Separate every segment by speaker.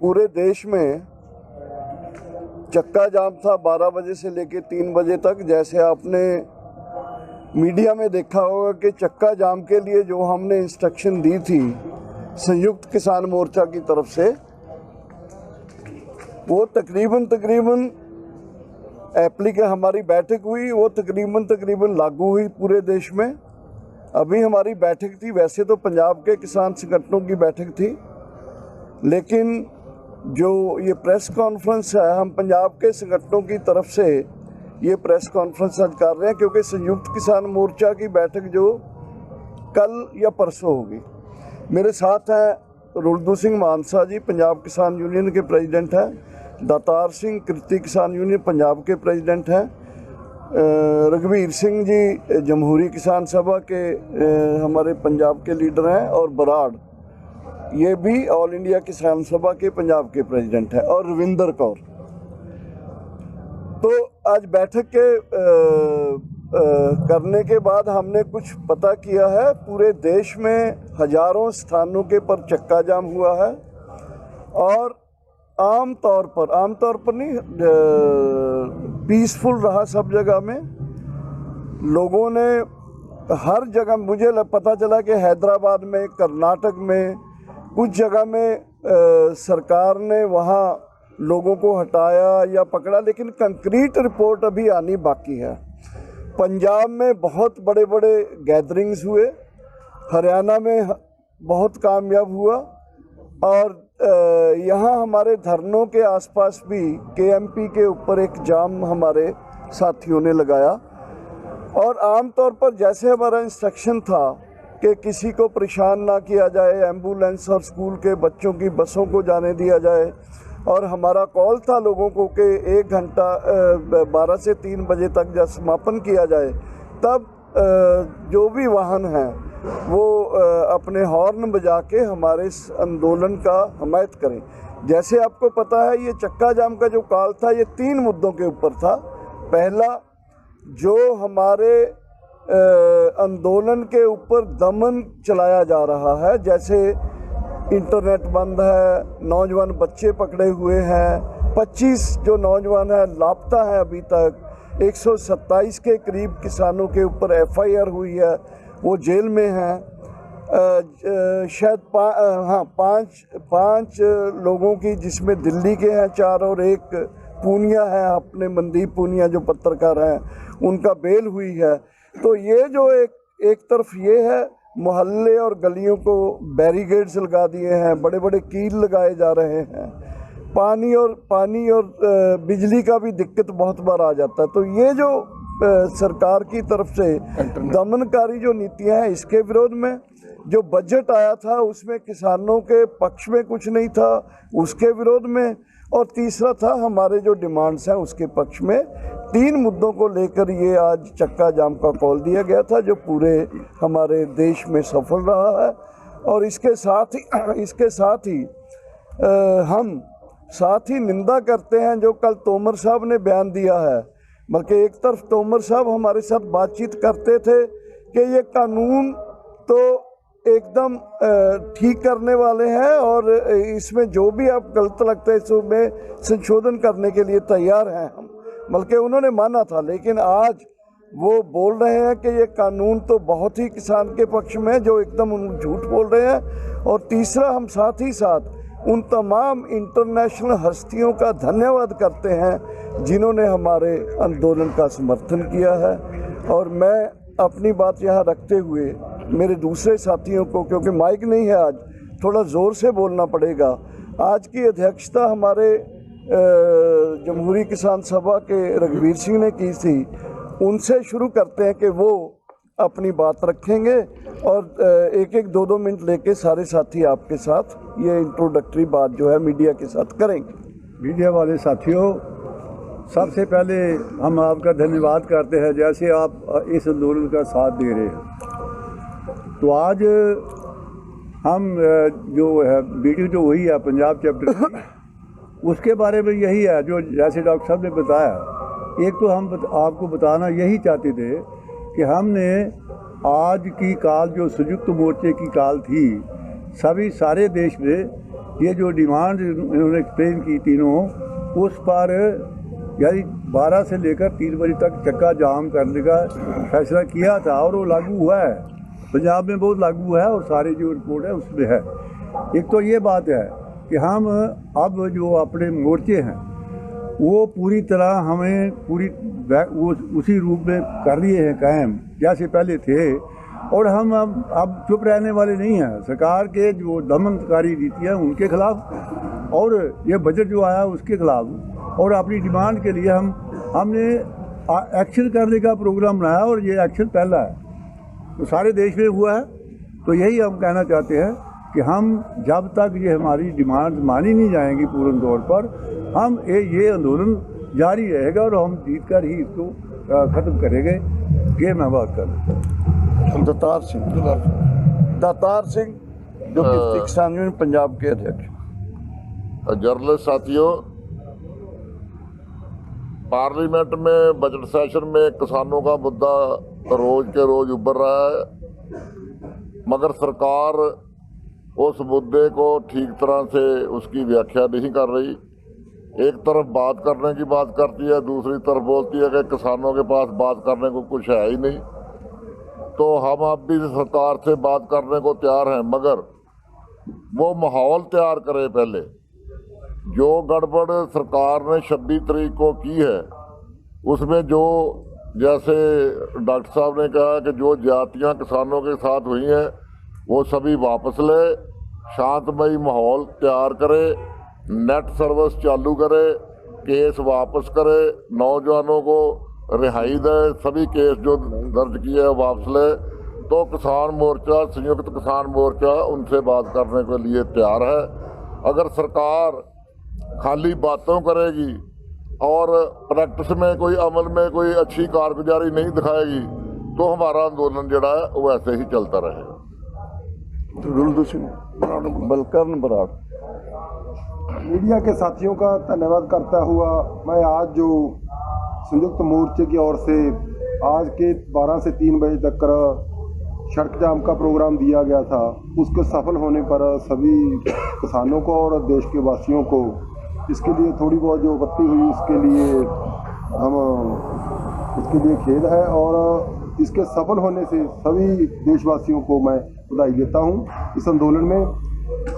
Speaker 1: पूरे देश में चक्का जाम था 12 बजे से लेकर 3 बजे तक। जैसे आपने मीडिया में देखा होगा कि चक्का जाम के लिए जो हमने इंस्ट्रक्शन दी थी संयुक्त किसान मोर्चा की तरफ से, वो तकरीबन हमारी बैठक हुई, वो तकरीबन लागू हुई पूरे देश में। अभी हमारी बैठक थी, वैसे तो पंजाब के किसान संगठनों की बैठक थी, लेकिन जो ये प्रेस कॉन्फ्रेंस है, हम पंजाब के संगठनों की तरफ से ये प्रेस कॉन्फ्रेंस आज कर रहे हैं, क्योंकि संयुक्त किसान मोर्चा की बैठक जो कल या परसों होगी। मेरे साथ हैं रुलदू सिंह मानसा जी, पंजाब किसान यूनियन के प्रेसिडेंट हैं, दातार सिंह कृति किसान यूनियन पंजाब के प्रेसिडेंट हैं, रघुवीर सिंह जी जमहूरी किसान सभा के हमारे पंजाब के लीडर हैं, और बराड़ ये भी ऑल इंडिया किसान सभा के पंजाब के प्रेसिडेंट हैं, और रविंदर कौर। तो आज बैठक के करने के बाद हमने कुछ पता किया है। पूरे देश में हजारों स्थानों के पर चक्का जाम हुआ है, और आम तौर पर नहीं, पीसफुल रहा सब जगह में। लोगों ने हर जगह, मुझे पता चला कि हैदराबाद में, कर्नाटक में, कुछ जगह में सरकार ने वहाँ लोगों को हटाया या पकड़ा, लेकिन कंक्रीट रिपोर्ट अभी आनी बाकी है। पंजाब में बहुत बड़े बड़े गैदरिंग्स हुए, हरियाणा में बहुत कामयाब हुआ, और यहाँ हमारे धरनों के आसपास भी केएमपी के ऊपर एक जाम हमारे साथियों ने लगाया। और आमतौर पर जैसे हमारा इंस्ट्रक्शन था कि किसी को परेशान ना किया जाए, एम्बुलेंस और स्कूल के बच्चों की बसों को जाने दिया जाए, और हमारा कॉल था लोगों को कि 1 घंटा 12 से 3 बजे तक जब समापन किया जाए, तब जो भी वाहन हैं वो अपने हॉर्न बजा के हमारे इस आंदोलन का हमायत करें। जैसे आपको पता है, ये चक्का जाम का जो कॉल था, ये 3 मुद्दों के ऊपर था। पहला, जो हमारे आंदोलन के ऊपर दमन चलाया जा रहा है, जैसे इंटरनेट बंद है, नौजवान बच्चे पकड़े हुए हैं, 25 जो नौजवान हैं लापता हैं अभी तक, 127 के करीब किसानों के ऊपर FIR हुई है, वो जेल में हैं। शायद पाँच लोगों की, जिसमें दिल्ली के हैं 4 और एक पूनिया है, अपने मनदीप पूनिया जो पत्रकार हैं, उनका बेल हुई है। तो ये जो एक तरफ ये है, मोहल्ले और गलियों को बैरिकेड्स लगा दिए हैं, बड़े बड़े कील लगाए जा रहे हैं, पानी और बिजली का भी दिक्कत बहुत बार आ जाता है। तो ये जो सरकार की तरफ से दमनकारी जो नीतियां हैं, इसके विरोध में जो बजट आया था उसमें किसानों के पक्ष में कुछ नहीं था, उसके विरोध में, और तीसरा था हमारे जो डिमांड्स हैं उसके पक्ष में। 3 मुद्दों को लेकर ये आज चक्का जाम का कॉल दिया गया था, जो पूरे हमारे देश में सफल रहा है। और इसके साथ ही हम निंदा करते हैं जो कल तोमर साहब ने बयान दिया है। बल्कि एक तरफ तोमर साहब हमारे साथ बातचीत करते थे कि ये कानून तो एकदम ठीक करने वाले हैं, और इसमें जो भी आप गलत लगता है इसमें संशोधन करने के लिए तैयार हैं हम, बल्कि उन्होंने माना था। लेकिन आज वो बोल रहे हैं कि ये कानून तो बहुत ही किसान के पक्ष में, जो एकदम झूठ बोल रहे हैं। और तीसरा, हम साथ ही साथ उन तमाम इंटरनेशनल हस्तियों का धन्यवाद करते हैं जिन्होंने हमारे आंदोलन का समर्थन किया है। और मैं अपनी बात यहाँ रखते हुए मेरे दूसरे साथियों को, क्योंकि माइक नहीं है आज, थोड़ा ज़ोर से बोलना पड़ेगा। आज की अध्यक्षता हमारे जमहूरी किसान सभा के रघुवीर सिंह ने की थी, उनसे शुरू करते हैं कि वो अपनी बात रखेंगे, और 1-1, 2-2 मिनट लेके सारे साथी आपके साथ ये इंट्रोडक्टरी बात जो है मीडिया के साथ करेंगे।
Speaker 2: मीडिया वाले साथियों, सबसे पहले हम आपका धन्यवाद करते हैं, जैसे आप इस आंदोलन का साथ दे रहे हैं। तो आज हम जो है मीटिंग जो हुई है पंजाब चैप्टर की, उसके बारे में यही है जो जैसे डॉक्टर साहब ने बताया। एक तो हम आपको बताना यही चाहते थे कि हमने आज की कॉल जो संयुक्त मोर्चे की कॉल थी, सारे देश में ये जो डिमांड इन्होंने एक्सप्लेन की तीनों, उस पर यानी 12 से लेकर 3 बजे तक चक्का जाम करने का फैसला किया था और वो लागू हुआ है। पंजाब में बहुत लागू है और सारी जो रिपोर्ट है उसमें है। एक तो ये बात है कि हम अब जो अपने मोर्चे हैं वो पूरी तरह हमें वो उसी रूप में कर लिए हैं कायम जैसे पहले थे, और हम अब चुप रहने वाले नहीं हैं। सरकार के जो दमनकारी नीति है उनके खिलाफ और ये बजट जो आया उसके खिलाफ, और अपनी डिमांड के लिए हमने एक्शन करने का प्रोग्राम बनाया और ये एक्शन पहला है तो सारे देश में हुआ है। तो यही हम कहना चाहते हैं कि हम जब तक ये हमारी डिमांड मानी नहीं जाएंगी पूर्ण तौर पर, हम ये आंदोलन जारी रहेगा और हम जीत कर ही इसको ख़त्म करेंगे। ये मैं बात कर रहा हूँ।
Speaker 1: दातार सिंह जो कि किसान यूनियन पंजाब के अध्यक्ष।
Speaker 3: जर्नलिस्ट साथियों, पार्लियामेंट में बजट सेशन में किसानों का मुद्दा रोज के रोज उभर रहा है, मगर सरकार उस मुद्दे को ठीक तरह से उसकी व्याख्या नहीं कर रही। एक तरफ बात करने की बात करती है, दूसरी तरफ बोलती है कि किसानों के पास बात करने को कुछ है ही नहीं। तो हम अब भी सरकार से बात करने को तैयार हैं, मगर वो माहौल तैयार करे पहले। जो गड़बड़ सरकार ने 26 तारीख को की है उसमें जो, जैसे डॉक्टर साहब ने कहा कि जो ज्यादतियाँ किसानों के साथ हुई हैं वो सभी वापस ले, शांतमयी माहौल तैयार करे, नेट सर्विस चालू करे, केस वापस करे, नौजवानों को रिहाई दे, सभी केस जो दर्ज किए हैं वापस ले। तो किसान मोर्चा, संयुक्त किसान मोर्चा उनसे बात करने के लिए तैयार है। अगर सरकार खाली बातों करेगी और प्रैक्टिस में कोई अमल में कोई अच्छी कारगुजारी नहीं दिखाएगी तो हमारा आंदोलन जड़ा है वो ऐसे ही चलता रहेगा।
Speaker 1: रुलदू सिंह बलकरण बराड़।
Speaker 4: मीडिया के साथियों का धन्यवाद करता हुआ मैं आज जो संयुक्त मोर्चे की ओर से आज के 12 से 3 बजे तक सड़क जाम का प्रोग्राम दिया गया था, उसके सफल होने पर सभी किसानों को और देश के वासियों को इसके लिए थोड़ी बहुत जो आपत्ति हुई उसके लिए खेद है, और इसके सफल होने से सभी देशवासियों को मैं बधाई देता हूं इस आंदोलन में।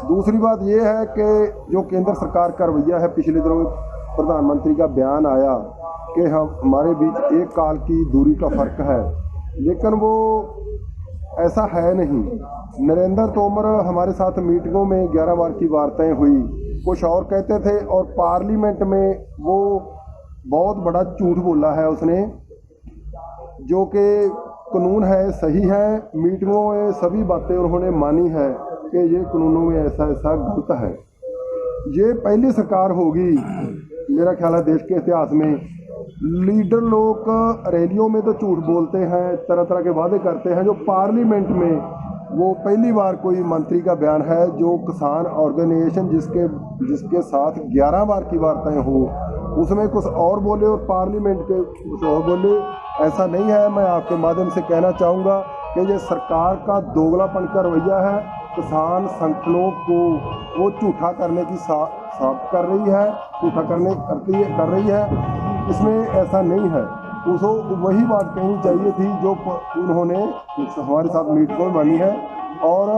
Speaker 4: दूसरी बात यह है कि जो केंद्र सरकार का रवैया है, पिछले दिनों में प्रधानमंत्री का बयान आया कि हमारे बीच एक काल की दूरी का फ़र्क है, लेकिन वो ऐसा है नहीं। नरेंद्र तोमर हमारे साथ मीटिंगों में 11 बार की वार्ताएं हुई, कुछ और कहते थे, और पार्लियामेंट में वो बहुत बड़ा झूठ बोला है उसने, जो कि कानून है सही है। मीटिंगों में सभी बातें उन्होंने मानी है कि ये कानूनों में ऐसा ऐसा गलत है। ये पहली सरकार होगी मेरा ख्याल है देश के इतिहास में। लीडर लोग रैलियों में तो झूठ बोलते हैं, तरह तरह के वादे करते हैं, जो पार्लियामेंट में वो पहली बार कोई मंत्री का बयान है जो किसान ऑर्गेनाइजेशन जिसके साथ 11 बार की वार्ताएं हो, उसमें कुछ और बोले और पार्लियामेंट के कुछ और बोले। ऐसा नहीं है। मैं आपके माध्यम से कहना चाहूँगा कि ये सरकार का दोगलापन का रवैया है। किसान संगठनों को वो झूठा करने की साफ कर रही है, झूठा कर रही है। इसमें ऐसा नहीं है। उसको वही बात कहनी चाहिए थी जो उन्होंने हमारे साथ मीटिंगों में मानी है। और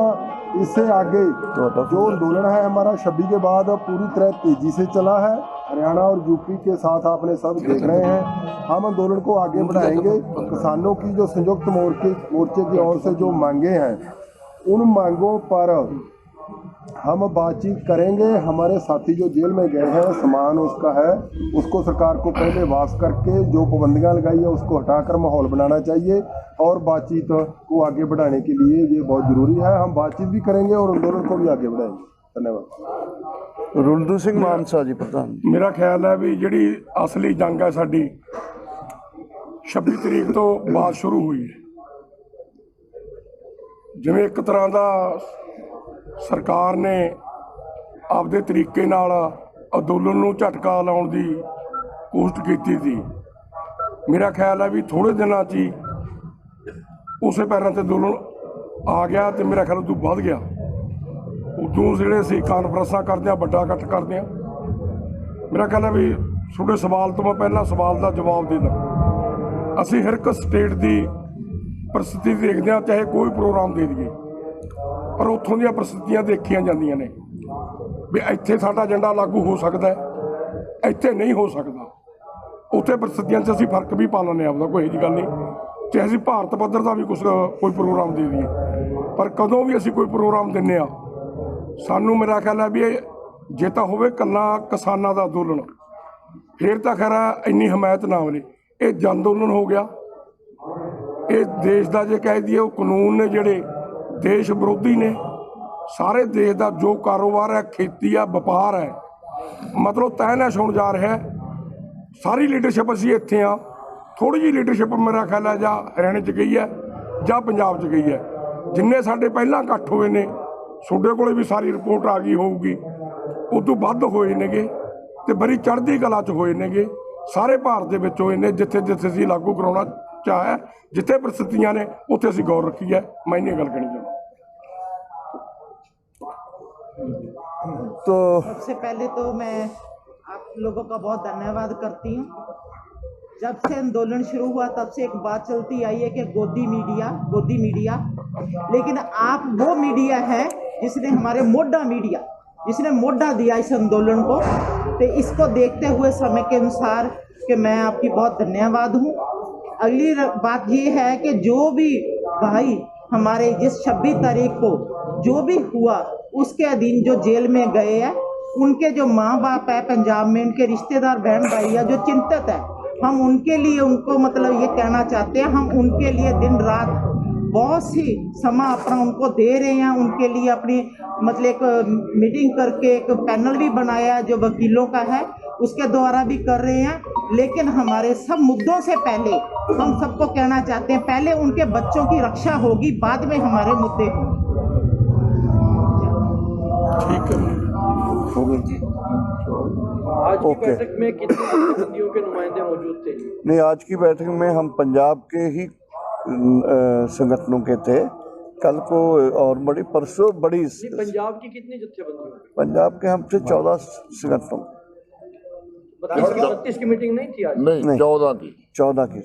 Speaker 4: इससे आगे जो आंदोलन है हमारा 26 के बाद पूरी तरह तेजी से चला है। हरियाणा और यूपी के साथ आपने सब देख रहे हैं। हम आंदोलन को आगे बढ़ाएंगे। किसानों की जो संयुक्त मोर्चे की ओर से जो मांगे हैं, उन मांगों पर हम बातचीत करेंगे। हमारे साथी जो जेल में गए हैं, सामान उसका है, उसको सरकार को पहले वापस करके जो पाबंदियां लगाई है उसको हटाकर माहौल बनाना चाहिए, और बातचीत को आगे बढ़ाने के लिए ये बहुत ज़रूरी है। हम बातचीत भी करेंगे और आंदोलन को भी आगे बढ़ाएंगे। धन्यवाद।
Speaker 1: रुलदू सिंह मानसा जी प्रधान।
Speaker 5: मेरा ख्याल है भी ਜਿਹੜੀ असली जंग है साडी 26 तरीक तो बाद शुरू हुई है। जिवें एक तरह का सरकार ने आपदे तरीके नाल अंदोलन नूं झटका लाउण दी कोशिश कीती थी। मेरा ख्याल है भी थोड़े दिनों च ही उस पैरों ते अंदोलन आ गया, तो मेरा ख्याल उदों वध गया। ਉਦੋਂ ਜਿਹੜੇ ਅਸੀਂ ਕਾਨਫਰੰਸਾਂ ਕਰਦੇ ਹਾਂ, ਵੱਡਾ ਇਕੱਠ ਕਰਦੇ ਹਾਂ। ਮੇਰਾ ਖਿਆਲ ਹੈ ਵੀ ਤੁਹਾਡੇ ਸਵਾਲ ਤੋਂ ਮੈਂ ਪਹਿਲਾਂ ਸਵਾਲ ਦਾ ਜਵਾਬ ਦੇ ਦਾਂ। ਅਸੀਂ ਹਰ ਇੱਕ ਸਟੇਟ ਦੀ परिस्थिति देखते हैं, चाहे कोई प्रोग्राम दे दिए, पर उत्थों ਦੀਆਂ परिस्थितियां देखिया ਜਾਂਦੀਆਂ ਨੇ ਵੀ ਇੱਥੇ ਸਾਡਾ ਏਜੰਡਾ ਲਾਗੂ ਹੋ ਸਕਦਾ ਹੈ, ਇੱਥੇ ਨਹੀਂ ਹੋ ਸਕਦਾ। ਉੱਥੇ परिस्थितियां 'ਚ ਅਸੀਂ ਫਰਕ ਵੀ ਪਾ ਲੈਂਦੇ ਹਾਂ ਆਪਦਾ, ਕੋਈ ਇਹੋ ਜਿਹੀ ਗੱਲ ਨਹੀਂ। ਚਾਹੇ ਅਸੀਂ ਭਾਰਤ ਪੱਧਰ ਦਾ ਵੀ ਕੋਈ ਪ੍ਰੋਗਰਾਮ ਦੇ ਦਈਏ, ਪਰ ਕਦੋਂ ਵੀ ਅਸੀਂ ਕੋਈ ਪ੍ਰੋਗਰਾਮ ਦਿੰਦੇ ਹਾਂ, ਸਾਨੂੰ ਮੇਰਾ ਖਿਆਲ ਹੈ ਵੀ ਇਹ ਜੇ ਤਾਂ ਹੋਵੇ ਇਕੱਲਾ ਕਿਸਾਨਾਂ ਦਾ ਅੰਦੋਲਨ, ਫਿਰ ਤਾਂ ਖੈਰ ਇੰਨੀ ਹਮਾਇਤ ਨਾ ਹੋਵੇ। ਇਹ ਜਨ ਅੰਦੋਲਨ ਹੋ ਗਿਆ। ਇਹ ਦੇਸ਼ ਦਾ ਜੇ ਕਹਿ ਦਈਏ ਉਹ ਕਾਨੂੰਨ ਨੇ ਜਿਹੜੇ ਦੇਸ਼ ਵਿਰੋਧੀ ਨੇ। ਸਾਰੇ ਦੇਸ਼ ਦਾ ਜੋ ਕਾਰੋਬਾਰ ਹੈ, ਖੇਤੀ ਆ, ਵਪਾਰ ਹੈ, ਮਤਲਬ ਤਹਿ-ਨਹਿਸ਼ ਹੋਣ ਜਾ ਰਿਹਾ ਹੈ। ਸਾਰੀ ਲੀਡਰਸ਼ਿਪ ਅਸੀਂ ਇੱਥੇ ਆ। ਥੋੜ੍ਹੀ ਜਿਹੀ ਲੀਡਰਸ਼ਿਪ ਮੇਰਾ ਖਿਆਲ ਹੈ ਜਾਂ ਹਰਿਆਣੇ 'ਚ ਗਈ ਹੈ ਜਾਂ ਪੰਜਾਬ 'ਚ ਗਈ ਹੈ। ਜਿੰਨੇ ਸਾਡੇ ਪਹਿਲਾਂ ਇਕੱਠ ਹੋਏ ਨੇ, ਤੁਹਾਡੇ ਕੋਲੇ ਵੀ ਸਾਰੀ ਰਿਪੋਰਟ ਆ ਗਈ ਹੋਊਗੀ, ਉਦੋਂ ਵੱਧ ਹੋਏ ਨੇਗੇ ਤੇ ਬੜੀ ਚੜ੍ਹਦੀ ਕਲਾ 'ਚ ਹੋਏ ਨੇਗੇ। ਸਾਰੇ ਭਾਰਤ ਦੇ ਵਿੱਚ ਹੋਏ ਨੇ। ਜਿੱਥੇ ਜਿੱਥੇ ਅਸੀਂ ਲਾਗੂ ਕਰਾਉਣਾ ਚਾਹਿਆ, ਜਿੱਥੇ परिस्थितियां ने उत्थे असीं गौर रखी है। मैं इन्नी गल कहनी चाहूँगा।
Speaker 1: तो
Speaker 6: सबसे पहले तो मैं आप लोगों का बहुत धन्यवाद करती हूँ। जब से आंदोलन शुरू हुआ तब से एक बात चलती आई है कि गोदी मीडिया, लेकिन आप वो मीडिया है जिसने हमारे मोढा मीडिया, जिसने मोढा दिया इस आंदोलन को। तो इसको देखते हुए समय के अनुसार कि मैं आपकी बहुत धन्यवाद हूँ। अगली बात ये है कि जो भी भाई हमारे जिस 26 तारीख को जो भी हुआ, उसके अधीन जो जेल में गए हैं, उनके जो माँ बाप है पंजाब में, उनके रिश्तेदार बहन भाई है जो चिंतित है, हम उनके लिए उनको मतलब ये कहना चाहते हैं, हम उनके लिए दिन रात बहुत सी समा अपना उनको दे रहे हैं। उनके लिए अपनी मतलब एक मीटिंग करके एक पैनल भी बनाया जो वकीलों का है, उसके द्वारा भी कर रहे हैं। लेकिन हमारे सब मुद्दों से पहले हम सबको कहना चाहते हैं, पहले उनके बच्चों की रक्षा होगी, बाद में हमारे मुद्दे होंगे।
Speaker 5: ठीक है।
Speaker 7: आज की बैठक में कितने जत्थेबंदियों के नुमाइंदे मौजूद थे?
Speaker 1: नहीं, आज की बैठक में हम पंजाब के ही संगठनों के थे। कल को और बड़ी परसों बड़ी
Speaker 7: पंजाब की कितनी जत्थेबंदियों?
Speaker 1: पंजाब के हमसे 14 संगठनों,
Speaker 7: 32 की मीटिंग नहीं थी आज?
Speaker 1: नहीं 14 की।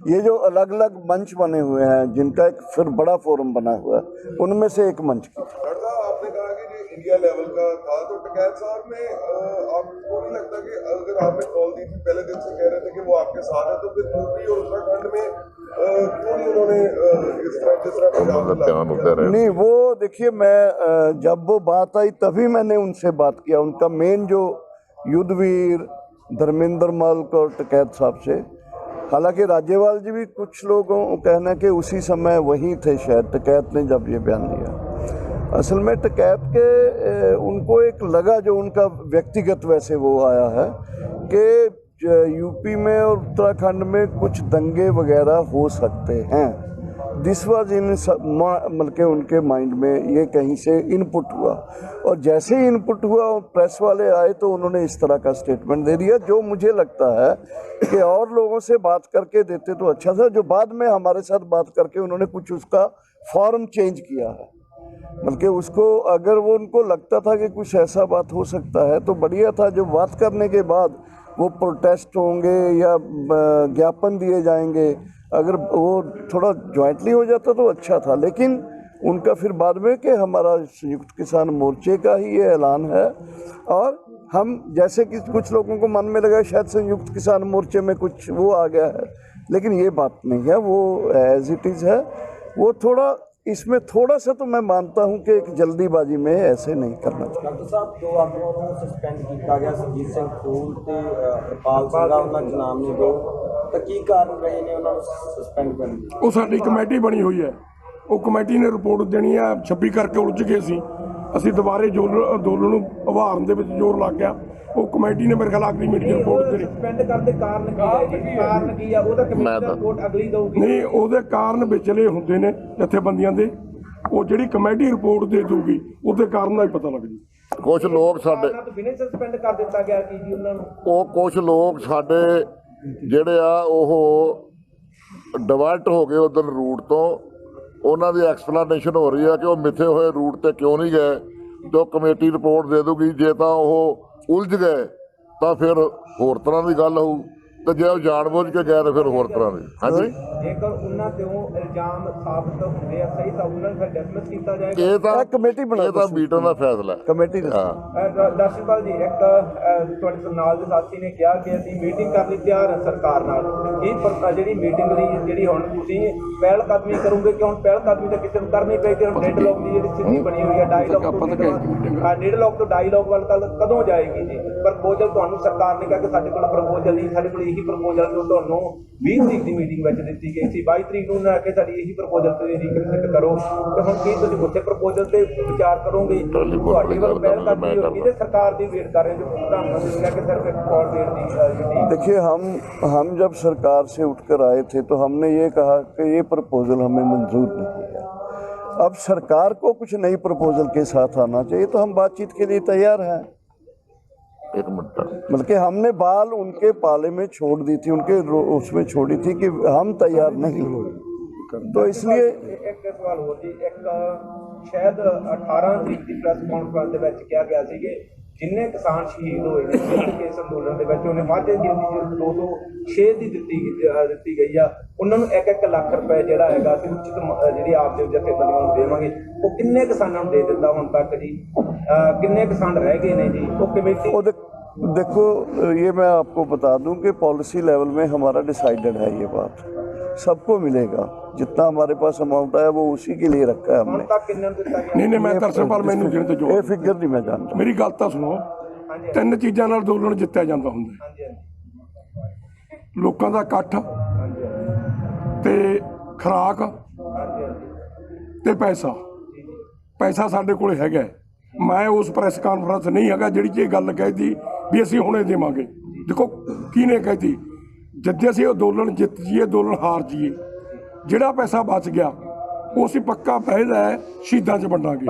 Speaker 1: ये जो अलग अलग मंच बने हुए हैं, जिनका एक फिर बड़ा फोरम बना हुआ है, उनमें से एक मंच की।
Speaker 8: आपने कहा कि जो इंडिया लेवल का था, तो टिकैत साहब ने आपको नहीं लगता कि अगर आपने कॉल दी थी, पहले दिन से कह रहे थे कि वो आपके साथ है, तो फिर यूपी और उत्तराखंड में क्यों नहीं उन्होंने इस तरह जिस तरह पंजाब में?
Speaker 1: नहीं, वो देखिए, मैं जब वो बात आई तभी मैंने उनसे बात किया। उनका मेन जो युद्धवीर धर्मेंद्र मल्क और टिकैत साहब से, हालांकि राज्यपाल जी भी कुछ लोगों को कहना कि उसी समय वहीं थे शायद टिकैत ने जब ये बयान दिया। असल में टिकैत के उनको एक लगा, जो उनका व्यक्तिगत वैसे वो आया है कि यूपी में और उत्तराखंड में कुछ दंगे वगैरह हो सकते हैं। दिस वाज इन मतलब के उनके माइंड में ये कहीं से इनपुट हुआ, और जैसे ही इनपुट हुआ और प्रेस वाले आए तो उन्होंने इस तरह का स्टेटमेंट दे दिया, जो मुझे लगता है कि और लोगों से बात करके देते तो अच्छा था। जो बाद में हमारे साथ बात करके उन्होंने कुछ उसका फॉर्म चेंज किया है, बल्कि उसको अगर वो उनको लगता था कि कुछ ऐसा बात हो सकता है तो बढ़िया था। जो बात करने के बाद वो प्रोटेस्ट होंगे या ज्ञापन दिए जाएंगे, अगर वो थोड़ा जॉइंटली हो जाता तो अच्छा था। लेकिन उनका फिर बाद में कि हमारा संयुक्त किसान मोर्चे का ही ये ऐलान है, और हम जैसे कि कुछ लोगों को मन में लगा शायद संयुक्त किसान मोर्चे में कुछ वो आ गया है, लेकिन ये बात नहीं है। वो एज इट इज़ है। वो थोड़ा इसमें थोड़ा सा तो मैं मानता हूं कि एक जल्दीबाजी में ऐसे नहीं करना चाहिए।
Speaker 9: डॉक्टर साहब, दो आगुओं ਨੂੰ ਸਸਪੈਂਡ ਕੀਤਾ ਗਿਆ, ਸਰਜੀਤ ਸਿੰਘ ਫੂਲ ਤੇ ਹਰਪਾਲ ਸਿੰਘ, ਉਹਨਾਂ ਦੇ ਨਾਮ ਨੇ ਦੋ, ਤਾਂ ਕੀ ਕਾਰਨ ਰਹੇ ਨੇ ਉਹਨਾਂ ਨੂੰ ਸਸਪੈਂਡ ਕਰਨ ਦੇ?
Speaker 5: ਉਹ ਸਾਡੀ ਕਮੇਟੀ ਬਣੀ ਹੋਈ ਹੈ, ਉਹ ਕਮੇਟੀ ਨੇ ਰਿਪੋਰਟ ਦੇਣੀ ਹੈ। 26 ਕਰਕੇ ਉਲਝ ਗਏ ਸੀ ਅਸੀਂ, ਦੁਬਾਰੇ ਅੰਦੋਲਨ ਨੂੰ ਉਭਾਰਨ ਦੇ ਵਿੱਚ ਜ਼ੋਰ ਲੱਗ ਗਿਆ। ਉਹ ਕਮੇਟੀ ਨੇ ਮੇਰੇ ਖਿਆਲ ਅਗਲੀ ਮੀਟਿੰਗ ਰਿਪੋਰਟ ਦੇਣੀ।
Speaker 9: ਸਸਪੈਂਡ ਕਰਨ ਦੇ ਕਾਰਨ ਕੀ ਆ? ਉਹਦਾ ਕਮੇਟੀ ਦਾ ਰਿਪੋਰਟ ਅਗਲੀ ਦਊਗੀ।
Speaker 5: ਨਹੀਂ, ਉਹਦੇ ਕਾਰਨ ਵਿਚਲੇ ਹੁੰਦੇ ਨੇ ਜਥੇਬੰਦੀਆਂ ਦੇ, ਉਹ ਜਿਹੜੀ ਕਮੇਟੀ ਰਿਪੋਰਟ ਦੇ ਦੂਗੀ ਉਹਦੇ ਕਾਰਨ ਦਾ ਹੀ ਪਤਾ ਲੱਗ ਜੂ।
Speaker 3: ਕੁਝ ਲੋਕ ਸਾਡੇ
Speaker 9: ਬਿਨਾਂ ਸਸਪੈਂਡ ਕਰ ਦਿੱਤਾ ਗਿਆ ਕੀ ਜੀ ਉਹਨਾਂ ਨੂੰ?
Speaker 3: ਉਹ ਕੁਝ ਲੋਕ ਸਾਡੇ ਜਿਹੜੇ ਆ ਉਹ ਡਿਵਰਟ ਹੋ ਗਏ ਉਧਰ ਰੂਟ ਤੋਂ, ਉਹਨਾਂ ਦੀ ਐਕਸਪਲੇਨੇਸ਼ਨ ਹੋ ਰਹੀ ਹੈ ਕਿ ਉਹ ਮਿੱਥੇ ਹੋਏ ਰੂਟ ਤੇ ਕਿਉਂ ਨਹੀਂ ਗਏ, ਤੇ ਉਹ ਕਮੇਟੀ ਰਿਪੋਰਟ ਦੇ ਦੂਗੀ। ਜੇ ਤਾਂ ਉਹ ਉਲਝ ਗਏ ਤਾਂ ਫਿਰ ਹੋਰ ਤਰ੍ਹਾਂ ਦੀ ਗੱਲ ਹੋਊ, ਤੇ ਜੇ ਉਹ ਜਾਣਬੁੱਝ ਕੇ ਗਏ ਤਾਂ ਫਿਰ ਹੋਰ ਤਰ੍ਹਾਂ ਦੀ। ਹਾਂਜੀ,
Speaker 9: ਜੇਕਰ ਉਹਨਾਂ ਤੇ ਉਹ ਇਲਜ਼ਾਮ ਸਾਬਤ ਹੁੰਦੇ ਆ ਸਹੀ ਤਾਂ ਉਹਨਾਂ ਨੂੰ ਫਿਰ ਡਿਸਮਿਸ ਕੀਤਾ ਜਾਏਗਾ।
Speaker 3: ਇਹ ਤਾਂ
Speaker 1: ਕਮੇਟੀ ਬਣਾ
Speaker 3: ਇਹ ਤਾਂ ਮੀਟਿੰਗ ਦਾ ਫੈਸਲਾ ਹੈ।
Speaker 1: ਕਮੇਟੀ ਦਾ
Speaker 9: ਦਰਸ਼ਨਪਾਲ ਜੀ, ਇੱਕ ਤੁਹਾਡੇ ਨਾਲ ਦੇ ਸਾਥੀ ਨੇ ਕਿਹਾ ਕਿ ਅਸੀਂ ਮੀਟਿੰਗ ਕਰਨ ਲਈ ਤਿਆਰ ਹਾਂ ਸਰਕਾਰ ਨਾਲ। ਇਹ ਜਿਹੜੀ ਮੀਟਿੰਗ ਦੀ ਜਿਹੜੀ ਹੁਣ ਤੁਸੀਂ ਪਹਿਲ ਕਦਮੀ ਕਰੋਗੇ ਕਿ ਹੁਣ ਪਹਿਲ ਕਦਮੀ ਤਾਂ ਕਿਸੇ ਨੂੰ ਕਰਨੀ ਪਏਗੀ। ਹੁਣ ਡੈਡਲੌਕ ਦੀ ਜਿਹੜੀ ਸਥਿਤੀ ਬਣੀ ਹੋਈ ਹੈ, ਡੈਡਲੌਕ ਤੋਂ ਡਾਇਲੌਗ ਵੱਲ ਕਦੋਂ ਜਾਏਗੀ ਜੀ? ਪ੍ਰਪੋਜ਼ਲ ਤੁਹਾਨੂੰ ਸਰਕਾਰ ਨੇ ਕਿਹਾ ਕਿ ਸਾਡੇ ਕੋਲ ਪ੍ਰਪੋਜ਼ਲ ਨਹੀਂ, ਸਾਡੇ ਕੋਲ ਇਹੀ ਪ੍ਰਪੋਜ਼ਲ ਜੋ ਤੁਹਾਨੂੰ 20 ਤਰੀਕ ਦੀ ਮੀਟਿੰਗ ਵਿੱਚ ਦਿੱਤੀ ਗਈ ਸੀ, 22 ਤਰੀਕ ਨੂੰ ਨਾ ਕਿ ਸਾਡੀ ਇਹੀ ਪ੍ਰਪੋਜ਼ਲ ਤੇ ਰੀਕਨਸਿਡਰ ਕਰੋ। ਤੇ ਹੁਣ ਕੀ ਤੁਸੀਂ ਉੱਥੇ ਪ੍ਰਪੋਜ਼ਲ ਤੇ ਵਿਚਾਰ ਕਰੋਗੇ? ਤੁਹਾਡੀ ਵੱਲ ਪਹਿਲ ਕਰਨੀ ਹੋगी ਤੇ ਸਰਕਾਰ ਦੀ ਵੇਟ कर रहे हैं जो प्रधानमंत्री ने कहा कि सिर्फ एक कॉल डेट दी।
Speaker 1: देखिए, हम जब सरकार से उठकर आए थे तो हमने ये कहा कि ये प्रपोजल हमें मंजूर नहीं है। अब सरकार को कुछ नई प्रपोजल के साथ आना चाहिए, तो हम बातचीत के लिए तैयार हैं।
Speaker 3: एक मिनट,
Speaker 1: बल्कि हमने बाल उनके पाले में छोड़ दी थी, उनके उसमें छोड़ी थी कि हम तैयार नहीं, तो इसलिए
Speaker 9: एक सवाल हो जी, एक शायद 18 तरीक की प्रेस कॉन्फ्रेंस ਦੇ ਵਿੱਚ ਕਿਹਾ ਗਿਆ ਸੀ ਕਿ जिन्ने किसान शहीद होए ने इस अंदोलन ਦੇ ਵਿੱਚ ਉਹਨੇ ਵਾਧੇ ਗਿਣਤੀ 206 ਦੀ ਦਿੱਤੀ ਗਈ ਆ। ਉਹਨਾਂ ਨੂੰ 1-1 ਲੱਖ ਰੁਪਏ ਜਿਹੜਾ ਹੈਗਾ ਅਸੀਂ ਉਚਿਤ ਜਿਹੜੀ ਆਪ ਦੇ ਜਥੇਬੰਦੀਆਂ ਨੂੰ ਦੇਵਾਂਗੇ। ਉਹ ਕਿੰਨੇ ਕਿਸਾਨਾਂ ਨੂੰ ਦੇ ਦਿੱਤਾ ਹੁਣ ਤੱਕ ਜੀ? ਕਿੰਨੇ ਕਿਸਾਨ ਰਹਿ ਗਏ ਨੇ ਜੀ? ਉਹ ਕਮੇਟੀ
Speaker 1: देखो, ये मैं आपको बता दूं कि पॉलिसी लेवल में हमारा डिसाइडेड है, ये बात सबको मिलेगा। जितना हमारे पास अमाउंट आया वो उसी के लिए रखा है हमने।
Speaker 5: नहीं, मैं दरअसल ਮੈਨੂੰ ਗਿਣਤੇ ਜੋ
Speaker 1: ਇਹ ਫਿਗਰ ਨਹੀਂ ਮੈਂ ਜਾਣਦਾ।
Speaker 5: ਮੇਰੀ ਗੱਲ ਤਾਂ ਸੁਣੋ, 3 ਚੀਜ਼ਾਂ ਨਾਲ ਅੰਦੋਲਨ ਜਿੱਤਿਆ ਜਾਂਦਾ ਹੁੰਦਾ: ਲੋਕਾਂ ਦਾ ਇਕੱਠ, ਤੇ ਖੁਰਾਕ, ਤੇ ਪੈਸਾ। ਪੈਸਾ ਸਾਡੇ ਕੋਲ ਹੈਗਾ। ਮੈਂ ਉਸ ਪ੍ਰੈਸ ਕਾਨਫਰੰਸ ਨਹੀਂ ਹੈਗਾ ਜਿਹੜੀ ਇਹ ਗੱਲ ਕਹਿਦੀ ਵੀ ਅਸੀਂ ਹੁਣੇ ਦੇਵਾਂਗੇ। ਦੇਖੋ ਕਿਹਨੇ ਕਹਿਤੀ, ਜਦ ਅਸੀਂ ਅੰਦੋਲਨ ਜਿੱਤ ਜੀਏ, ਅੰਦੋਲਨ ਹਾਰ ਜੀਏ, ਜਿਹੜਾ ਪੈਸਾ ਬਚ ਗਿਆ ਉਹ ਅਸੀਂ ਪੱਕਾ ਪਹਿਲ ਹੈ ਸ਼ਹੀਦਾਂ 'ਚ ਵੰਡਾਂਗੇ।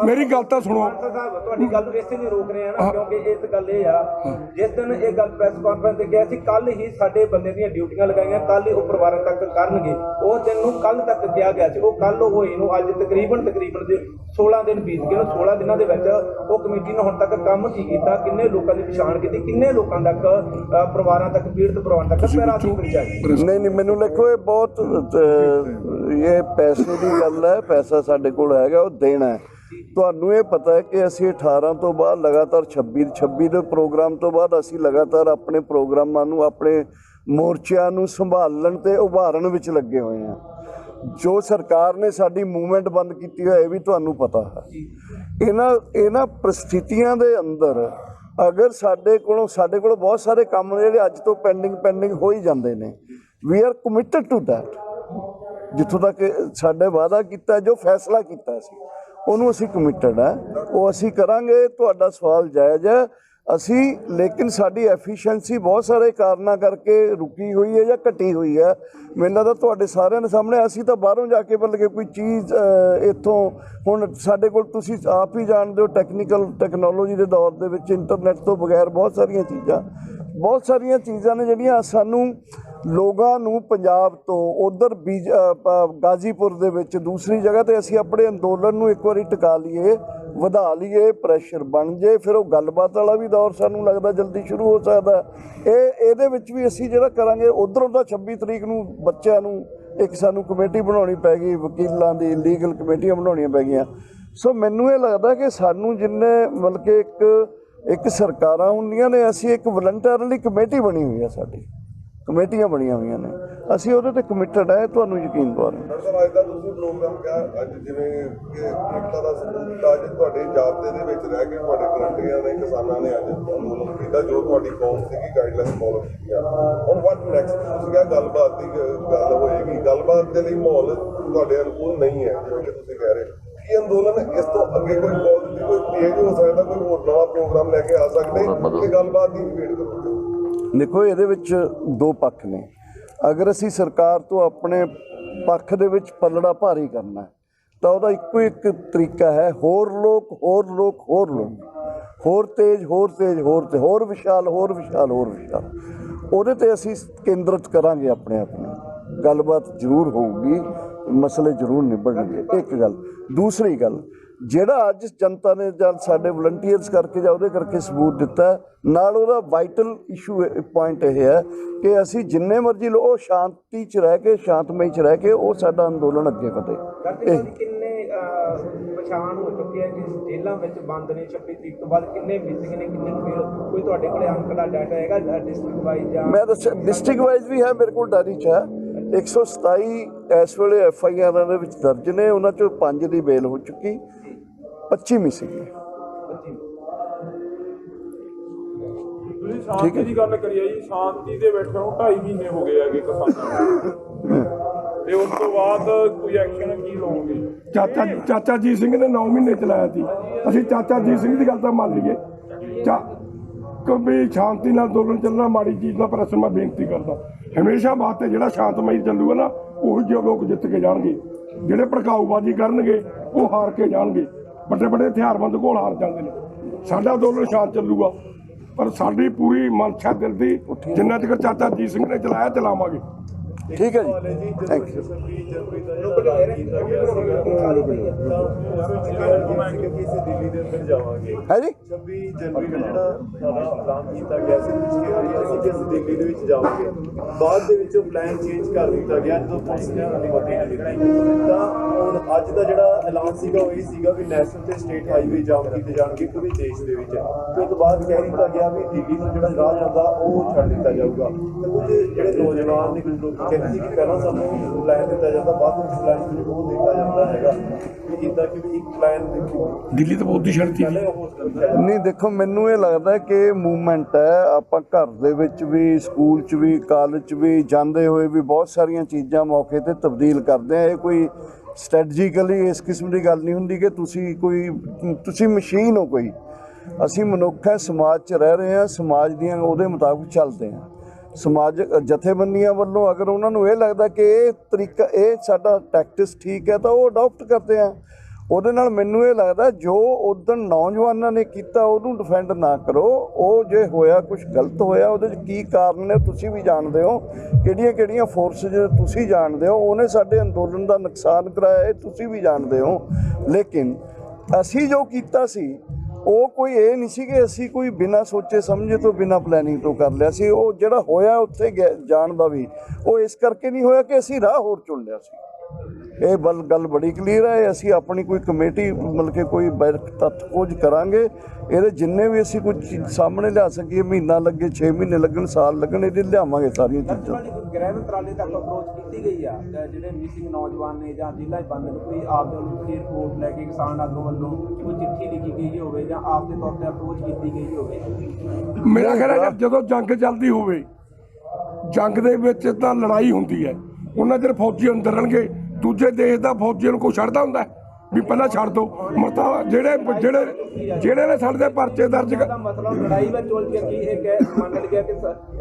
Speaker 5: ਮੇਰੀ ਗੱਲ ਤਾਂ ਸੁਣੋ।
Speaker 9: ਤੁਹਾਡੀ ਗੱਲ ਇਸੇ ਲਈ ਰੋਕ ਰਹੇ ਆ ਨਾ, ਕਿਉਂਕਿ ਇਸ ਗੱਲ ਇਹ ਆ, ਜਿਸ ਦਿਨ ਇਹ ਗੱਲ ਪ੍ਰੈਸ ਕਾਨਫਰੰਸ ਤੇ ਗਿਆ ਸੀ, ਕੱਲ ਹੀ ਸਾਡੇ ਬੰਦੇ ਦੀਆਂ ਡਿਊਟੀਆਂ ਲਗਾਈਆਂ, ਕੱਲ ਹੀ ਉਹ ਪਰਿਵਾਰਾਂ ਤੱਕ ਕਰਨਗੇ। ਉਹ ਦਿਨ ਨੂੰ ਕੱਲ ਤੱਕ ਕਿਹਾ ਗਿਆ ਸੀ, ਉਹ ਕੱਲ ਹੋਏ ਨੂੰ ਅੱਜ ਤਕਰੀਬਨ ਦੇ 16 ਦਿਨ ਬੀਤ ਗਏ। 16 ਦਿਨਾਂ ਦੇ ਵਿੱਚ ਉਹ ਕਮੇਟੀ ਨੇ ਹੁਣ ਤੱਕ ਕੰਮ ਕੀ ਕੀਤਾ? ਕਿੰਨੇ ਲੋਕਾਂ ਦੀ ਪਛਾਣ ਕੀਤੀ? ਕਿੰਨੇ ਲੋਕਾਂ ਤੱਕ ਪਰਿਵਾਰਾਂ ਤੱਕ, ਪੀੜਤ ਪਰਿਵਾਰਾਂ ਤੱਕ ਪੈਰਾਸੀ ਪਹੁੰਚਾਈ?
Speaker 1: ਨਹੀਂ, ਮੈਨੂੰ ਲਿਖੋ, ਇਹ ਬਹੁਤ ਇਹ ਪੈਸੇ ਦੀ ਗੱਲ ਹੈ। ਪੈਸਾ ਸਾਡੇ ਕੋਲ ਹੈਗਾ, ਉਹ ਦੇਣਾ ਹੈ। ਤੁਹਾਨੂੰ ਇਹ ਪਤਾ ਹੈ ਕਿ ਅਸੀਂ 18 ਤੋਂ ਬਾਅਦ ਲਗਾਤਾਰ 26 ਦੇ ਪ੍ਰੋਗਰਾਮ ਤੋਂ ਬਾਅਦ ਅਸੀਂ ਲਗਾਤਾਰ ਆਪਣੇ ਪ੍ਰੋਗਰਾਮਾਂ ਨੂੰ, ਆਪਣੇ ਮੋਰਚਿਆਂ ਨੂੰ ਸੰਭਾਲਣ ਤੇ ਉਭਾਰਨ ਵਿੱਚ ਲੱਗੇ ਹੋਏ ਹਾਂ। ਜੋ ਸਰਕਾਰ ਨੇ ਸਾਡੀ ਮੂਵਮੈਂਟ ਬੰਦ ਕੀਤੀ ਹੋਈ, ਇਹ ਵੀ ਤੁਹਾਨੂੰ ਪਤਾ ਹੈ। ਇਹਨਾਂ ਪ੍ਰਸਥਿਤੀਆਂ ਦੇ ਅੰਦਰ ਅਗਰ ਸਾਡੇ ਕੋਲ ਬਹੁਤ ਸਾਰੇ ਕੰਮ ਜਿਹੜੇ ਅੱਜ ਤੋਂ ਪੈਂਡਿੰਗ ਹੋ ਹੀ ਜਾਂਦੇ ਨੇ, we are committed to that. ਜਿੱਥੋਂ ਤੱਕ ਸਾਡੇ ਵਾਅਦਾ ਕੀਤਾ, ਜੋ ਫੈਸਲਾ ਕੀਤਾ ਸੀ, ਉਹਨੂੰ ਅਸੀਂ ਕਮਿਟਡ ਹੈ, ਉਹ ਅਸੀਂ ਕਰਾਂਗੇ। ਤੁਹਾਡਾ ਸਵਾਲ ਜਾਇਜ਼ ਹੈ। ਅਸੀਂ ਲੇਕਿਨ ਸਾਡੀ ਐਫੀਸ਼ੀਐਂਸੀ ਬਹੁਤ ਸਾਰੇ ਕਾਰਨਾਂ ਕਰਕੇ ਰੁਕੀ ਹੋਈ ਹੈ ਜਾਂ ਘਟੀ ਹੋਈ ਹੈ। ਮੈਨੂੰ ਲੱਗਦਾ ਤੁਹਾਡੇ ਸਾਰਿਆਂ ਦੇ ਸਾਹਮਣੇ, ਅਸੀਂ ਤਾਂ ਬਾਹਰੋਂ ਜਾ ਕੇ ਬਲਕਿ ਕੋਈ ਚੀਜ਼ ਇੱਥੋਂ, ਹੁਣ ਸਾਡੇ ਕੋਲ ਤੁਸੀਂ ਆਪ ਹੀ ਜਾਣਦੇ ਹੋ, ਟੈਕਨੋਲੋਜੀ ਦੇ ਦੌਰ ਦੇ ਵਿੱਚ ਇੰਟਰਨੈਟ ਤੋਂ ਬਗੈਰ ਬਹੁਤ ਸਾਰੀਆਂ ਚੀਜ਼ਾਂ ਨੇ ਜਿਹੜੀਆਂ ਸਾਨੂੰ ਲੋਕਾਂ ਨੂੰ ਪੰਜਾਬ ਤੋਂ ਉਧਰ ਗਾਜ਼ੀਪੁਰ ਦੇ ਵਿੱਚ ਦੂਸਰੀ ਜਗ੍ਹਾ ਤੇ ਅਸੀਂ ਆਪਣੇ ਅੰਦੋਲਨ ਨੂੰ ਇੱਕ ਵਾਰੀ ਟਿਕਾ ਲਈਏ, ਵਧਾ ਲਈਏ, ਪ੍ਰੈਸ਼ਰ ਬਣ ਜੇ, ਫਿਰ ਉਹ ਗੱਲਬਾਤ ਵਾਲਾ ਵੀ ਦੌਰ ਸਾਨੂੰ ਲੱਗਦਾ ਜਲਦੀ ਸ਼ੁਰੂ ਹੋ ਸਕਦਾ। ਇਹਦੇ ਵਿੱਚ ਵੀ ਅਸੀਂ ਜਿਹੜਾ ਕਰਾਂਗੇ, ਉਧਰੋਂ ਤਾਂ 26 ਤਰੀਕ ਨੂੰ ਬੱਚਿਆਂ ਨੂੰ ਇੱਕ ਸਾਨੂੰ ਕਮੇਟੀ ਬਣਾਉਣੀ ਪੈ ਗਈ, ਵਕੀਲਾਂ ਦੀ ਲੀਗਲ ਕਮੇਟੀਆਂ ਬਣਾਉਣੀਆਂ ਪੈ ਗਈਆਂ। ਸੋ ਮੈਨੂੰ ਇਹ ਲੱਗਦਾ ਕਿ ਸਾਨੂੰ ਜਿੰਨੇ ਮਤਲਬ ਕਿ ਇੱਕ ਸਰਕਾਰਾਂ ਹੁੰਦੀਆਂ ਨੇ, ਅਸੀਂ ਇੱਕ ਵਲੰਟਰਲੀ ਕਮੇਟੀ ਬਣੀ ਹੋਈ ਹੈ, ਸਾਡੀ ਕਮੇਟੀਆਂ ਬਣੀਆਂ ਹੋਈਆਂ ਨੇ, ਅਸੀਂ ਉਹਦੇ ਤੇ ਕਮਿਟਡ ਹੈ। ਤੁਹਾਨੂੰ ਯਕੀਨ ਦਵਾਉਣਾ।
Speaker 8: ਅੱਜ ਦਾ ਤੁਸੀਂ ਪ੍ਰੋਗਰਾਮ ਕਿਹਾ, ਅੱਜ ਜਿਵੇਂ ਕਿ ਏਕਤਾ ਦਾ ਸਬੂਤ ਅੱਜ ਤੁਹਾਡੇ ਜਾਬਤੇ ਦੇ ਵਿੱਚ ਰਹਿ ਕੇ ਤੁਹਾਡੇ ਵਲੰਟੀਅਰਾਂ ਨੇ, ਕਿਸਾਨਾਂ ਨੇ ਅੱਜ ਅੰਦੋਲਨ ਕੀਤਾ, ਜੋ ਤੁਹਾਡੀ ਕੌਮ ਸੀਗੀ ਗਾਈਡਲਾਈਨ ਫੋਲੋ ਕੀਤੀਆਂ। ਹੁਣ ਵਾਟ ਨੈਕਸਟ? ਤੁਸੀਂ ਕਿਹਾ ਗੱਲਬਾਤ ਦੀ ਗੱਲ ਹੋਏਗੀ, ਗੱਲਬਾਤ ਦੇ ਲਈ ਮਾਹੌਲ ਤੁਹਾਡੇ ਅਨੁਕੂਲ ਨਹੀਂ ਹੈ, ਜਿਵੇਂ ਕਿ ਤੁਸੀਂ ਕਹਿ ਰਹੇ ਹੋ। ਕੀ ਅੰਦੋਲਨ ਇਸ ਤੋਂ ਅੱਗੇ ਕੋਈ ਪੌਲਿਟੀ ਕੋਈ ਤੇਜ਼ ਹੋ ਸਕਦਾ, ਕੋਈ ਹੋਰ ਨਵਾਂ ਪ੍ਰੋਗਰਾਮ ਲੈ ਕੇ ਆ ਸਕਦੇ ਕਿ ਗੱਲਬਾਤ ਦੀ ਵੇਟ ਕਰੋਗੇ?
Speaker 1: ਦੇਖੋ, ਇਹਦੇ ਵਿੱਚ ਦੋ ਪੱਖ ਨੇ। ਅਗਰ ਅਸੀਂ ਸਰਕਾਰ ਤੋਂ ਆਪਣੇ ਪੱਖ ਦੇ ਵਿੱਚ ਪੱਲੜਾ ਭਾਰੀ ਕਰਨਾ ਤਾਂ ਉਹਦਾ ਇੱਕੋ ਇੱਕ ਤਰੀਕਾ ਹੈ, ਹੋਰ ਤੇਜ਼, ਹੋਰ ਵਿਸ਼ਾਲ। ਉਹਦੇ ਤੇ ਅਸੀਂ ਕੇਂਦਰਿਤ ਕਰਾਂਗੇ ਆਪਣੇ ਆਪ ਨੂੰ। ਗੱਲਬਾਤ ਜ਼ਰੂਰ ਹੋਊਗੀ, ਮਸਲੇ ਜ਼ਰੂਰ ਨਿਭਣਗੇ। ਇੱਕ ਗੱਲ। ਦੂਸਰੀ ਗੱਲ, ਜਿਹੜਾ ਅੱਜ ਜਨਤਾ ਨੇ ਜਾਂ ਸਾਡੇ ਵਲੰਟੀਅਰਸ ਕਰਕੇ ਜਾਂ ਉਹਦੇ ਕਰਕੇ ਸਬੂਤ ਦਿੱਤਾ, ਨਾਲ ਉਹਦਾ ਵਾਈਟਲ ਇਸ਼ੂ ਪੁਆਇੰਟ ਇਹ ਹੈ ਕਿ ਅਸੀਂ ਜਿੰਨੇ ਮਰਜ਼ੀ ਉਹ ਸ਼ਾਂਤੀ 'ਚ ਰਹਿ ਕੇ, ਸ਼ਾਂਤਮਈ 'ਚ ਰਹਿ ਕੇ ਉਹ ਸਾਡਾ ਅੰਦੋਲਨ ਅੱਗੇ ਵਧੇ।
Speaker 9: ਕਿੰਨੇ ਪਛਾਣ ਹੋ ਚੁੱਕੇ ਆ ਕਿ ਜੇਲ੍ਹਾਂ ਵਿੱਚ ਬੰਦ ਨੇ 26 ਤਰੀਕ ਤੋਂ ਬਾਅਦ, ਕਿੰਨੇ ਮਿਸਿੰਗ ਨੇ, ਕਿੰਨੇ ਨੂੰ ਫੇਰ ਕੋਈ ਤੁਹਾਡੇ ਕੋਲੇ ਅੰਕ ਦਾ ਡਾਟਾ ਹੈਗਾ ਡਿਸਟ੍ਰਿਕਟ ਵਾਈਜ਼ ਜਾਂ? ਮੈਂ ਦੱਸਿਆ
Speaker 1: ਡਿਸਟ੍ਰਿਕਟ ਵਾਈਜ਼ ਵੀ ਹੈ ਮੇਰੇ ਕੋਲ, ਡਾਇਰੀ 'ਚ ਹੈ। 127 ਇਸ ਵੇਲੇ FIR ਦੇ ਵਿੱਚ ਦਰਜ ਨੇ, ਉਹਨਾਂ 'ਚੋਂ 5 ਦੀ ਬੇਲ ਹੋ ਚੁੱਕੀ, 25 ਮਿਸਿੰਗ ਨੇ।
Speaker 10: ਤੁਸੀਂ ਸ਼ਾਂਤੀ ਦੀ ਗੱਲ ਕਰੀ ਜੀ, ਸ਼ਾਂਤੀ ਦੇ ਬੈਠੇ ਨੂੰ 2.5 ਮਹੀਨੇ ਹੋ ਗਏ ਹੈਗੇ ਕਿਸਾਨਾਂ ਨੂੰ, ਤੇ ਉਸ ਤੋਂ ਬਾਅਦ ਕੋਈ ਐਕਸ਼ਨ ਕੀ ਲਓਗੇ?
Speaker 5: ਚਾਚਾ ਜੀਤ ਸਿੰਘ ਨੇ 9 ਮਹੀਨੇ ਚਲਾਇਆ ਸੀ। ਅਸੀਂ ਚਾਚਾ ਜੀਤ ਸਿੰਘ ਦੀ ਗੱਲ ਤਾਂ ਮੰਨ ਲਈਏ, ਵੀ ਸ਼ਾਂਤੀ ਨਾਲ ਅੰਦੋਲਨ ਚੱਲਣਾ ਮਾੜੀ ਚੀਜ਼ ਦਾ, ਪਰ ਮੈਂ ਬੇਨਤੀ ਕਰਦਾ ਹਮੇਸ਼ਾ ਵਾਸਤੇ ਜਿਹੜਾ ਸ਼ਾਂਤਮਈ ਚੱਲੂਗਾ ਨਾ, ਉਹੀ ਜਿਹੇ ਲੋਕ ਜਿੱਤ ਕੇ ਜਾਣਗੇ। ਜਿਹੜੇ ਭੜਕਾਊਬਾਜ਼ੀ ਕਰਨਗੇ ਉਹ ਹਾਰ ਕੇ ਜਾਣਗੇ। ਵੱਡੇ ਵੱਡੇ ਹਥਿਆਰਬੰਦ ਘੋਲ ਹਾਰ ਜਾਂਦੇ ਨੇ। ਸਾਡਾ ਅੰਦੋਲਨ ਸ਼ਾਂਤ ਚੱਲੂਗਾ, ਪਰ ਸਾਡੀ ਪੂਰੀ ਮਨਸ਼ਾ ਦਿਲ ਦੀ ਜਿੰਨਾ ਚਿਰ ਚਾਚਾ ਜੀਤ ਸਿੰਘ ਨੇ ਚਲਾਇਆ ਚਲਾਵਾਂਗੇ।
Speaker 1: ਠੀਕ ਹੈ ਜੀ, ਥੈਂਕ ਯੂ।
Speaker 8: ਦਿੱਲੀ ਦੇ ਅੰਦਰ ਜਾਵਾਂਗੇ
Speaker 1: ਹੈ ਜੀ
Speaker 8: 26 ਜਨਵਰੀ ਨੂੰ ਜਿਹੜਾ ਐਲਾਨ ਕੀਤਾ ਗਿਆ ਸੀ ਕਿ ਅਸੀਂ ਦਿੱਲੀ ਦੇ ਵਿੱਚ ਜਾਵਾਂਗੇ, ਬਾਅਦ ਦੇ ਵਿੱਚ ਉਹ ਪਲਾਨ ਚੇਂਜ ਕਰ ਦਿੱਤਾ ਗਿਆ ਜਦੋਂ ਪੁਲਿਸ ਨੇ ਤਾਂ ਹੁਣ ਅੱਜ ਦਾ ਜਿਹੜਾ ਐਲਾਨ ਸੀਗਾ ਉਹ ਇਹ ਸੀਗਾ ਵੀ ਨੈਸ਼ਨਲ ਤੇ ਸਟੇਟ ਹਾਈਵੇ ਜਾਮ ਕੀਤੇ ਜਾਣਗੇ ਪੂਰੇ ਦੇਸ਼ ਦੇ ਵਿੱਚ। ਤੇ ਉਸ ਤੋਂ ਬਾਅਦ ਕਹਿ ਦਿੱਤਾ ਗਿਆ ਵੀ ਦਿੱਲੀ ਤੋਂ ਜਿਹੜਾ ਰਾਹ ਜਾਂਦਾ ਉਹ ਛੱਡ ਦਿੱਤਾ ਜਾਊਗਾ। ਤੇ ਕੁਝ ਜਿਹੜੇ ਨੌਜਵਾਨ ਨੇ, ਕੁਝ ਲੋਕ ਕਹਿੰਦੇ ਸੀ ਕਿ ਪਹਿਲਾਂ ਸਾਨੂੰ ਪਲਾਨ ਦਿੱਤਾ ਜਾਂਦਾ, ਬਾਅਦ ਵਿੱਚ ਪਲਾਨ ਉਹ ਦਿੱਤਾ ਜਾਂਦਾ ਹੈਗਾ ਵੀ ਇੱਦਾਂ ਕਿ ਵੀ ਇੱਕ ਪਲਾਨ
Speaker 5: ਦਿੱਲੀ ਤੋਂ ਬਹੁਤ ਹੀ ਸ਼ਰਤੀ
Speaker 1: ਨਹੀਂ। ਦੇਖੋ, ਮੈਨੂੰ ਇਹ ਲੱਗਦਾ ਕਿ ਮੂਵਮੈਂਟ ਹੈ। ਆਪਾਂ ਘਰ ਦੇ ਵਿੱਚ ਵੀ, ਸਕੂਲ 'ਚ ਵੀ, ਕਾਲਜ 'ਚ ਵੀ ਜਾਂਦੇ ਹੋਏ ਵੀ ਬਹੁਤ ਸਾਰੀਆਂ ਚੀਜ਼ਾਂ ਮੌਕੇ 'ਤੇ ਤਬਦੀਲ ਕਰਦੇ ਆ। ਇਹ ਕੋਈ ਸਟ੍ਰੈਟਜੀਕਲੀ ਇਸ ਕਿਸਮ ਦੀ ਗੱਲ ਨਹੀਂ ਹੁੰਦੀ ਕਿ ਤੁਸੀਂ ਮਸ਼ੀਨ ਹੋ ਕੋਈ। ਅਸੀਂ ਮਨੁੱਖ ਹੈ, ਸਮਾਜ 'ਚ ਰਹਿ ਰਹੇ ਹਾਂ, ਸਮਾਜ ਦੀਆਂ ਉਹਦੇ ਮੁਤਾਬਕ ਚੱਲਦੇ ਹਾਂ। ਸਮਾਜ ਜਥੇਬੰਦੀਆਂ ਵੱਲੋਂ ਅਗਰ ਉਹਨਾਂ ਨੂੰ ਇਹ ਲੱਗਦਾ ਕਿ ਇਹ ਤਰੀਕਾ, ਇਹ ਸਾਡਾ ਟੈਕਟਿਸ ਠੀਕ ਹੈ, ਤਾਂ ਉਹ ਅਡਾਪਟ ਕਰਦੇ ਆ। ਉਹਦੇ ਨਾਲ ਮੈਨੂੰ ਇਹ ਲੱਗਦਾ ਜੋ ਉਦੋਂ ਨੌਜਵਾਨਾਂ ਨੇ ਕੀਤਾ ਉਹਨੂੰ ਡਿਫੈਂਡ ਨਾ ਕਰੋ। ਉਹ ਜੇ ਹੋਇਆ ਕੁਝ ਗਲਤ ਹੋਇਆ, ਉਹਦੇ 'ਚ ਕੀ ਕਾਰਨ ਨੇ ਤੁਸੀਂ ਵੀ ਜਾਣਦੇ ਹੋ, ਕਿਹੜੀਆਂ ਫੋਰਸਿਸ ਤੁਸੀਂ ਜਾਣਦੇ ਹੋ, ਉਹਨੇ ਸਾਡੇ ਅੰਦੋਲਨ ਦਾ ਨੁਕਸਾਨ ਕਰਾਇਆ ਇਹ ਤੁਸੀਂ ਵੀ ਜਾਣਦੇ ਹੋ। ਲੇਕਿਨ ਅਸੀਂ ਜੋ ਕੀਤਾ ਸੀ ਉਹ ਕੋਈ ਇਹ ਨਹੀਂ ਸੀ ਕਿ ਅਸੀਂ ਕੋਈ ਬਿਨਾਂ ਸੋਚੇ ਸਮਝੇ ਤੋਂ, ਬਿਨਾਂ ਪਲੈਨਿੰਗ ਤੋਂ ਕਰ ਲਿਆ ਸੀ। ਉਹ ਜਿਹੜਾ ਹੋਇਆ ਉੱਥੇ ਜਾਣ ਦਾ ਵੀ ਉਹ ਇਸ ਕਰਕੇ ਨਹੀਂ ਹੋਇਆ ਕਿ ਅਸੀਂ ਰਾਹ ਹੋਰ ਚੁਣ ਲਿਆ ਸੀ। ਇਹ ਗੱਲ ਬੜੀ ਕਲੀਅਰ ਹੈ। ਅਸੀਂ ਆਪਣੀ ਕੋਈ ਕਮੇਟੀ ਮਤਲਬ ਕਿ ਕੋਈ ਤੱਥ ਖੋਜ ਕਰਾਂਗੇ, ਇਹਦੇ ਜਿੰਨੇ ਵੀ ਅਸੀਂ ਕੁਝ ਸਾਹਮਣੇ ਲਿਆ ਸਕੀਏ, ਮਹੀਨਾ ਲੱਗੇ, 6 ਮਹੀਨੇ ਲੱਗਣ, ਸਾਲ ਲੱਗਣ, ਇਹਦੇ ਲਿਆਵਾਂਗੇ ਸਾਰੀਆਂ ਚੀਜ਼ਾਂ।
Speaker 9: ਗ੍ਰਹਿ ਮੰਤਰਾਲੇ ਤੱਕ ਅਪਰੋਚ ਕੀਤੀ ਗਈ ਆ ਜਿਹੜੇ ਮਿਸਿੰਗ ਨੌਜਵਾਨ ਨੇ ਜਾਂ ਜ਼ਿਲ੍ਹਾ ਬੰਦ ਨੂੰ, ਕੋਈ ਆਪ ਦੇ ਵੱਲੋਂ ਕੋਈ ਰਿਪੋਰਟ ਲੈ ਕੇ ਕਿਸਾਨ ਆਗੂ ਵੱਲੋਂ ਕੋਈ ਚਿੱਠੀ ਲਿਖੀ ਗਈ ਹੋਵੇ ਜਾਂ ਆਪ ਦੇ ਤੌਰ ਤੇ ਅਪਰੋਚ ਕੀਤੀ ਗਈ ਹੋਵੇ?
Speaker 5: ਮੇਰਾ ਖਿਆਲ ਹੈ ਜਦੋਂ ਜੰਗ ਚੱਲਦੀ ਹੋਵੇ, ਜੰਗ ਦੇ ਵਿੱਚ ਤਾਂ ਲੜਾਈ ਹੁੰਦੀ ਹੈ, ਉਹਨਾਂ ਚਿਰ ਫੌਜੀ ਅੰਦਰ ਰਹਿਣਗੇ। ਦੂਜੇ ਦੇਸ਼ ਦਾ ਫੌਜੀਆਂ ਨੂੰ ਕੋਈ ਛੱਡਦਾ ਹੁੰਦਾ ਵੀ ਪਹਿਲਾਂ ਛੱਡ ਦੋ ਮਰਤਾ ਜਿਹੜੇ ਨੇ ਸਾਡੇ ਪਰਚੇ ਦਰਜ
Speaker 9: ਦਾ ਮਤਲਬ ਲੜਾਈ ਵਿੱਚ ਉਲਝ ਗਿਆ ਕਿ ਇਹ ਮੰਨ ਲਿਆ ਕਿ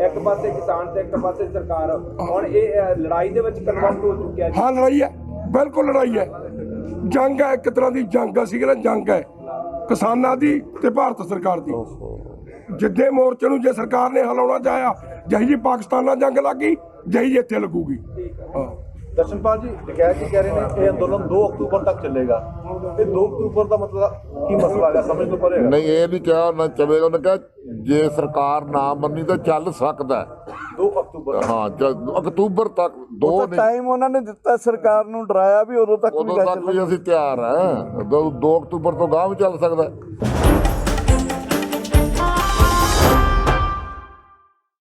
Speaker 9: ਇੱਕ ਪਾਸੇ ਕਿਸਾਨ ਤੇ ਇੱਕ ਪਾਸੇ ਸਰਕਾਰ, ਹੁਣ ਇਹ ਲੜਾਈ ਦੇ ਵਿੱਚ ਕਨਵਰਟ ਹੋ ਚੁੱਕਿਆ।
Speaker 5: ਹਾਂ, ਲੜਾਈ ਹੈ, ਬਿਲਕੁਲ ਲੜਾਈ ਹੈ, ਜੰਗ ਹੈ, ਇੱਕ ਤਰ੍ਹਾਂ ਦੀ ਜੰਗ ਅਸੀਂ ਕਹਿੰਦੇ ਜੰਗ ਹੈ ਕਿਸਾਨਾਂ ਦੀ ਤੇ ਭਾਰਤ ਸਰਕਾਰ ਦੀ। ਜਿੱਦੇ ਮੋਰਚੇ ਨੂੰ ਜੇ ਸਰਕਾਰ ਨੇ ਹਿਲਾਉਣਾ ਚਾਹਿਆ, ਜਿਹੀ ਜੀ ਪਾਕਿਸਤਾਨ ਨਾਲ ਜੰਗ ਲੱਗੀ, ਜਿਹੀ ਇੱਥੇ ਲੱਗੂਗੀ। ਹਾਂ,
Speaker 8: ਦਰਸ਼ਨਪਾਲ ਜੀ ਡਕੈਤ ਜੀ ਕਹਿ ਰਹੇ ਨੇ ਇਹ ਅੰਦੋਲਨ 2 ਅਕਤੂਬਰ ਤੱਕ ਚੱਲੇਗਾ। ਤੇ 2 ਅਕਤੂਬਰ ਦਾ ਮਤਲਬ ਕੀ ਮਸਲਾ ਹੈਗਾ, ਸਮਝ ਤੋਂ ਪਰੇ?
Speaker 3: ਨਹੀਂ, ਇਹ ਨਹੀਂ ਕਿਹਾ ਨਾ ਚਲੇਗਾ। ਉਹਨੇ ਕਿਹਾ ਜੇ ਸਰਕਾਰ ਨਾ ਮੰਨੀ ਤਾਂ ਚੱਲ ਸਕਦਾ
Speaker 8: 2 ਅਕਤੂਬਰ।
Speaker 3: ਹਾਂ, ਅਕਤੂਬਰ ਤੱਕ। 2
Speaker 1: ਟਾਈਮ ਉਹਨਾਂ ਨੇ ਦਿੱਤਾ ਸਰਕਾਰ ਨੂੰ, ਡਰਾਇਆ ਵੀ ਉਦੋਂ ਤੱਕ
Speaker 3: ਵੀ ਅਸੀਂ ਤਿਆਰ ਹਾਂ। 2 ਅਕਤੂਬਰ ਤੋਂ ਗਾਂਹ ਵੀ ਚੱਲ ਸਕਦਾ।